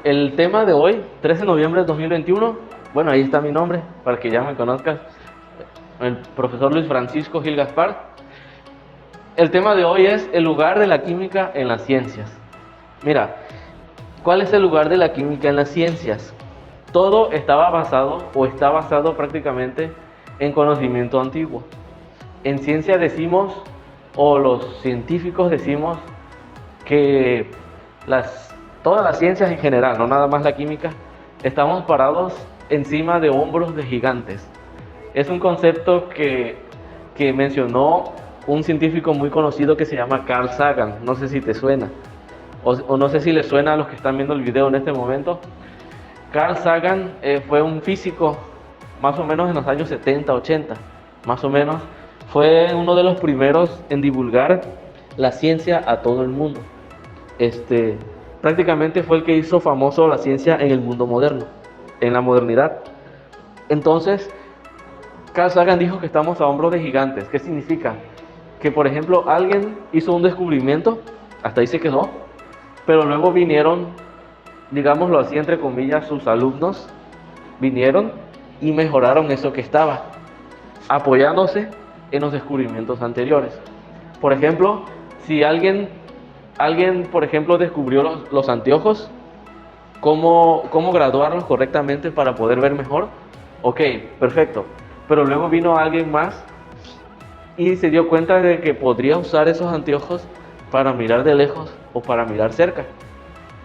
El tema de hoy, 13 de noviembre de 2021, bueno, ahí está mi nombre, para que ya me conozcas, el profesor Luis Francisco Gil Gaspar. El tema de hoy es el lugar de la química en las ciencias. Mira, ¿cuál es el lugar de la química en las ciencias? Todo estaba basado o está basado prácticamente en conocimiento antiguo. En ciencia decimos, o los científicos decimos, que todas las ciencias en general, no nada más la química, estamos parados encima de hombros de gigantes. Es un concepto que mencionó un científico muy conocido que se llama Carl Sagan. No sé si te suena, o no sé si le suena a los que están viendo el video en este momento. Carl Sagan fue un físico más o menos en los años 70, 80, más o menos. Fue uno de los primeros en divulgar la ciencia a todo el mundo. Prácticamente fue el que hizo famoso la ciencia en el mundo moderno, en la modernidad. Entonces, Carl Sagan dijo que estamos a hombros de gigantes. ¿Qué significa? Que, por ejemplo, alguien hizo un descubrimiento, hasta ahí se quedó, pero luego vinieron, digámoslo así, entre comillas, sus alumnos, vinieron y mejoraron eso que estaba, apoyándose en los descubrimientos anteriores. Por ejemplo, si alguien por ejemplo, descubrió los anteojos, cómo graduarlos correctamente para poder ver mejor. Ok, perfecto. Pero luego vino alguien más y se dio cuenta de que podría usar esos anteojos para mirar de lejos o para mirar cerca.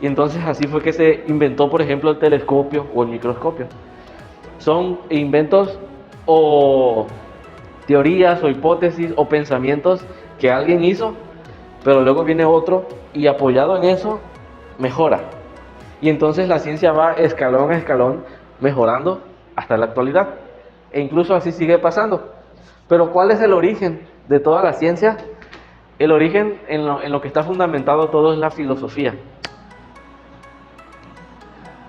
Y entonces así fue que se inventó, por ejemplo, el telescopio o el microscopio. Son inventos o teorías o hipótesis o pensamientos que alguien hizo, pero luego viene otro y apoyado en eso mejora. Y entonces la ciencia va escalón a escalón mejorando hasta la actualidad. E incluso así sigue pasando. Pero ¿cuál es el origen de toda la ciencia? El origen en lo que está fundamentado todo es la filosofía.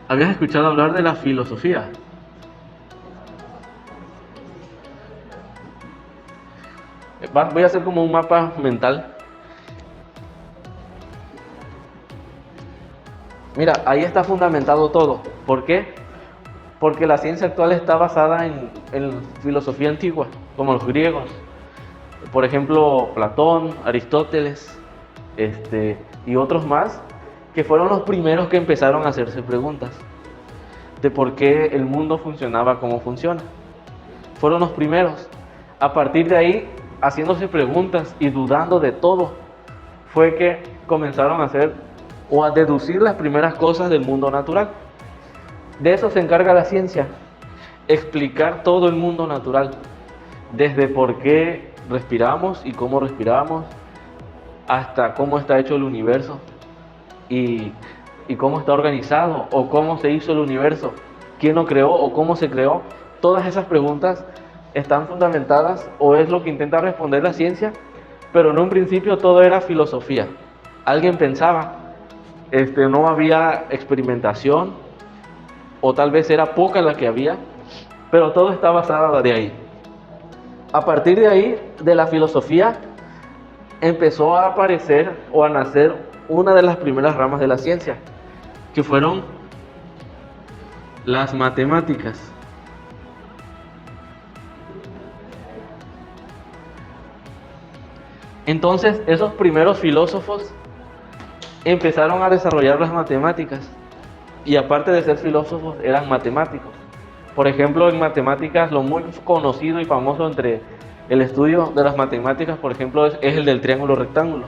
¿Habías escuchado hablar de la filosofía? Voy a hacer como un mapa mental. Mira, ahí está fundamentado todo. ¿Por qué? Porque la ciencia actual está basada en filosofía antigua, como los griegos. Por ejemplo, Platón, Aristóteles, y otros más, que fueron los primeros que empezaron a hacerse preguntas de por qué el mundo funcionaba como funciona. Fueron los primeros. A partir de ahí, haciéndose preguntas y dudando de todo, fue que comenzaron a hacer o a deducir las primeras cosas del mundo natural. De eso se encarga la ciencia, explicar todo el mundo natural, desde por qué respiramos y cómo respiramos, hasta cómo está hecho el universo y, y cómo está organizado o cómo se hizo el universo, quién lo creó o cómo se creó. Todas esas preguntas están fundamentadas o es lo que intenta responder la ciencia, pero en un principio todo era filosofía. Alguien pensaba, no había experimentación o tal vez era poca la que había, pero todo está basado de ahí. A partir de ahí, de la filosofía, empezó a aparecer o a nacer una de las primeras ramas de la ciencia, que fueron las matemáticas. Entonces, esos primeros filósofos empezaron a desarrollar las matemáticas y aparte de ser filósofos, eran matemáticos. Por ejemplo, en matemáticas, lo muy conocido y famoso entre el estudio de las matemáticas, por ejemplo, es el del triángulo rectángulo.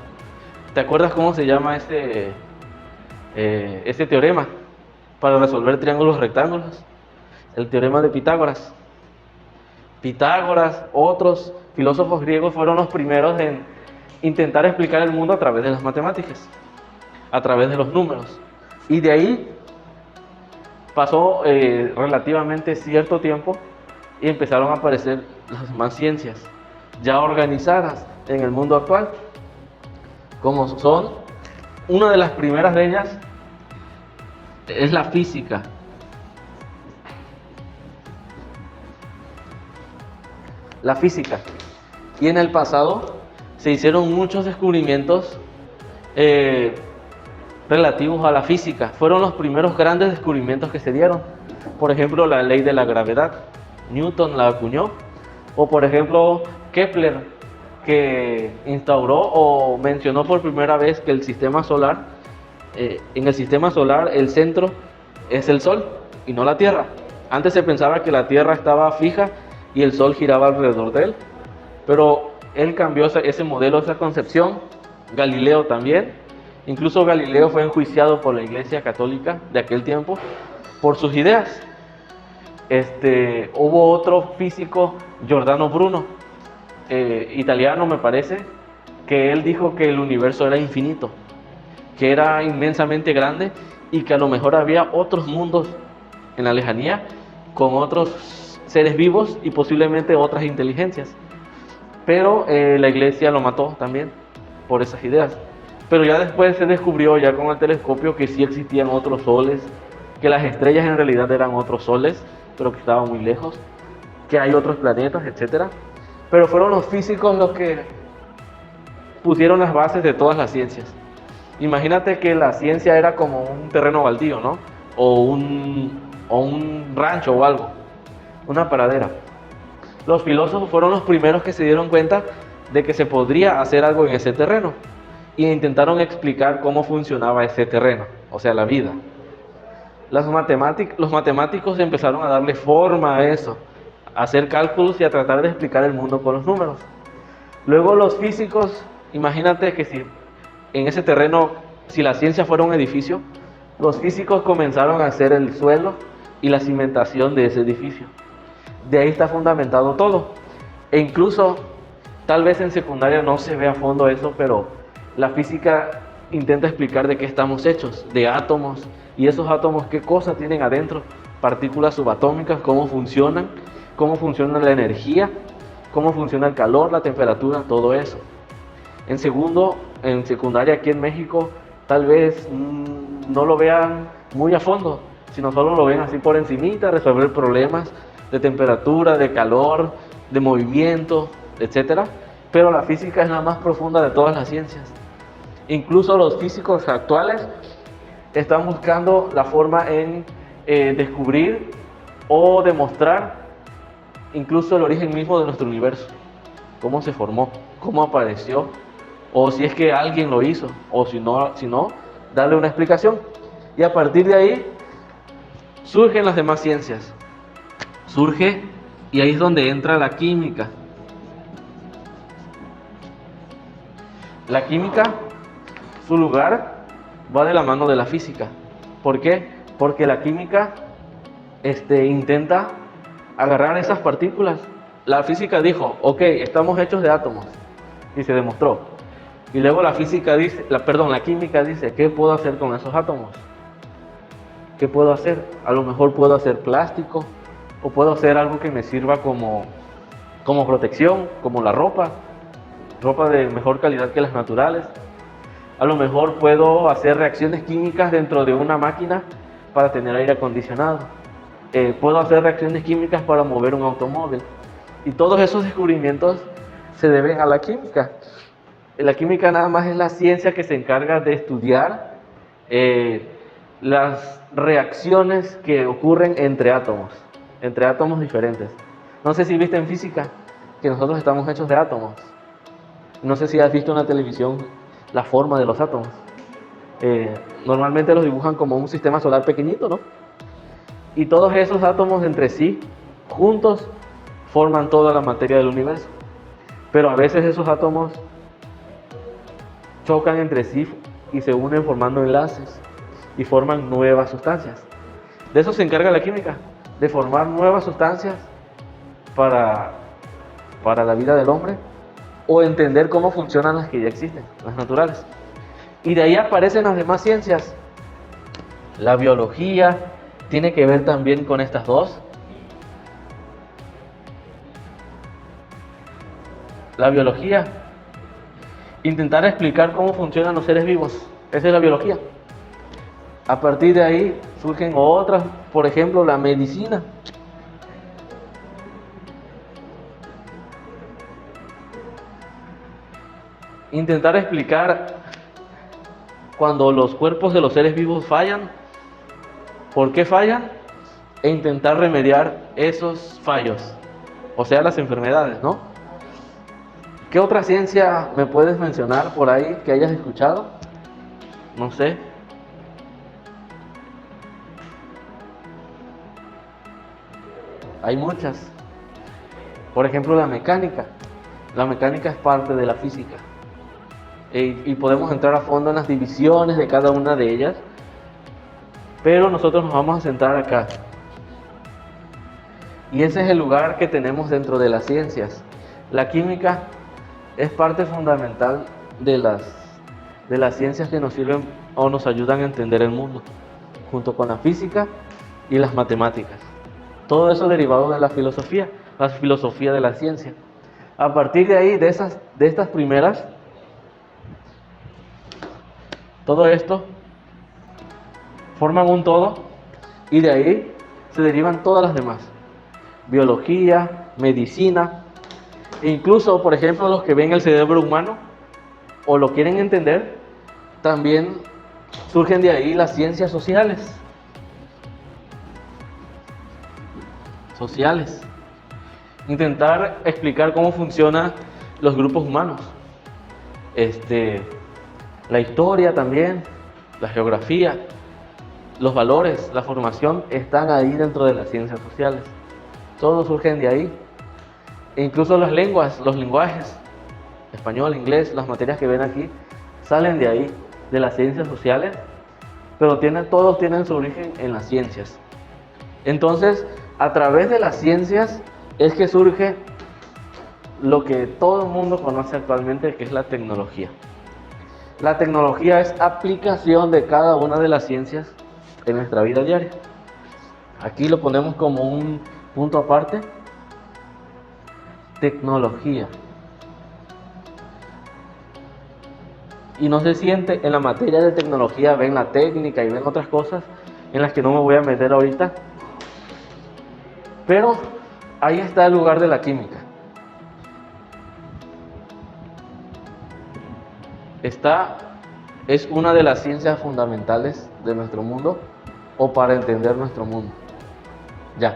¿Te acuerdas cómo se llama ese teorema para resolver triángulos rectángulos? El teorema de Pitágoras. Pitágoras, otros filósofos griegos fueron los primeros en intentar explicar el mundo a través de las matemáticas, a través de los números. Y de ahí pasó relativamente cierto tiempo y empezaron a aparecer las demás ciencias ya organizadas en el mundo actual, como son, una de las primeras de ellas es la física. La física. Y en el pasado se hicieron muchos descubrimientos relativos a la física. Fueron los primeros grandes descubrimientos que se dieron. Por ejemplo, la ley de la gravedad. Newton la acuñó. O por ejemplo, Kepler, que instauró o mencionó por primera vez que el sistema solar, en el sistema solar el centro es el Sol y no la Tierra. Antes se pensaba que la Tierra estaba fija y el Sol giraba alrededor de él, pero él cambió ese modelo, esa concepción. Galileo también. Incluso Galileo fue enjuiciado por la Iglesia Católica de aquel tiempo por sus ideas. Hubo otro físico, Giordano Bruno, italiano me parece, que él dijo que el universo era infinito, que era inmensamente grande y que a lo mejor había otros mundos en la lejanía con otros seres vivos y posiblemente otras inteligencias. Pero la iglesia lo mató también por esas ideas. Pero ya después se descubrió ya con el telescopio que sí existían otros soles, que las estrellas en realidad eran otros soles, pero que estaban muy lejos, que hay otros planetas, etc. Pero fueron los físicos los que pusieron las bases de todas las ciencias. Imagínate que la ciencia era como un terreno baldío, ¿no? O un rancho o algo, una pradera. Los filósofos fueron los primeros que se dieron cuenta de que se podría hacer algo en ese terreno y intentaron explicar cómo funcionaba ese terreno, o sea, la vida. Los matemáticos empezaron a darle forma a eso, a hacer cálculos y a tratar de explicar el mundo con los números. Luego los físicos, imagínate que si en ese terreno, si la ciencia fuera un edificio, los físicos comenzaron a hacer el suelo y la cimentación de ese edificio. De ahí está fundamentado todo. E incluso, tal vez en secundaria no se ve a fondo eso, pero la física intenta explicar de qué estamos hechos, de átomos, y esos átomos qué cosas tienen adentro, partículas subatómicas, cómo funciona la energía, cómo funciona el calor, la temperatura, todo eso. En secundaria aquí en México, tal vez no lo vean muy a fondo, sino solo lo ven así por encimita, resolver problemas de temperatura, de calor, de movimiento, etc. Pero la física es la más profunda de todas las ciencias. Incluso los físicos actuales están buscando la forma en descubrir o demostrar incluso el origen mismo de nuestro universo, cómo se formó, cómo apareció, o si es que alguien lo hizo, o si no, darle una explicación. Y a partir de ahí surgen las demás ciencias. Y ahí es donde entra la química. La química, su lugar va de la mano de la física. ¿Por qué? Porque la química intenta agarrar esas partículas. La física dijo, ok, estamos hechos de átomos, y se demostró. Y luego la química dice, ¿qué puedo hacer con esos átomos? ¿Qué puedo hacer? A lo mejor puedo hacer plástico, o puedo hacer algo que me sirva como protección, como la ropa de mejor calidad que las naturales. A lo mejor puedo hacer reacciones químicas dentro de una máquina para tener aire acondicionado. Puedo hacer reacciones químicas para mover un automóvil. Y todos esos descubrimientos se deben a la química. La química nada más es la ciencia que se encarga de estudiar las reacciones que ocurren entre átomos diferentes. No sé si viste en física que nosotros estamos hechos de átomos. No sé si has visto en la televisión la forma de los átomos. Normalmente los dibujan como un sistema solar pequeñito, ¿no? Y todos esos átomos entre sí, juntos, forman toda la materia del universo. Pero a veces esos átomos chocan entre sí y se unen formando enlaces y forman nuevas sustancias. De eso se encarga la química, de formar nuevas sustancias para la vida del hombre, o entender cómo funcionan las que ya existen, las naturales. Y de ahí aparecen las demás ciencias. La biología tiene que ver también con estas dos. La biología, intentar explicar cómo funcionan los seres vivos. Esa es la biología. A partir de ahí surgen otras, por ejemplo, la medicina. Intentar explicar cuando los cuerpos de los seres vivos fallan, ¿por qué fallan? E intentar remediar esos fallos, o sea, las enfermedades, ¿no? ¿Qué otra ciencia me puedes mencionar por ahí que hayas escuchado? No sé. Hay muchas. Por ejemplo, la mecánica. La mecánica es parte de la física. Y podemos entrar a fondo en las divisiones de cada una de ellas, pero nosotros nos vamos a centrar acá. Y ese es el lugar que tenemos dentro de las ciencias. La química es parte fundamental de las ciencias que nos sirven o nos ayudan a entender el mundo, junto con la física y las matemáticas. Todo eso derivado de la filosofía de la ciencia. A partir de ahí, de estas primeras, todo esto forman un todo y de ahí se derivan todas las demás. Biología, medicina, e incluso, por ejemplo, los que ven el cerebro humano o lo quieren entender, también surgen de ahí las ciencias sociales. Intentar explicar cómo funcionan los grupos humanos. La historia también, la geografía, los valores, la formación están ahí dentro de las ciencias sociales. Todos surgen de ahí. E incluso las lenguas, los lenguajes, español, inglés, las materias que ven aquí, salen de ahí, de las ciencias sociales, pero todos tienen su origen en las ciencias. Entonces, a través de las ciencias es que surge lo que todo el mundo conoce actualmente, que es la tecnología. La tecnología es aplicación de cada una de las ciencias en nuestra vida diaria. Aquí lo ponemos como un punto aparte. Tecnología. Y no se siente en la materia de tecnología, ven la técnica y ven otras cosas en las que no me voy a meter ahorita. Pero ahí está el lugar de la química. Es una de las ciencias fundamentales de nuestro mundo o para entender nuestro mundo. Ya.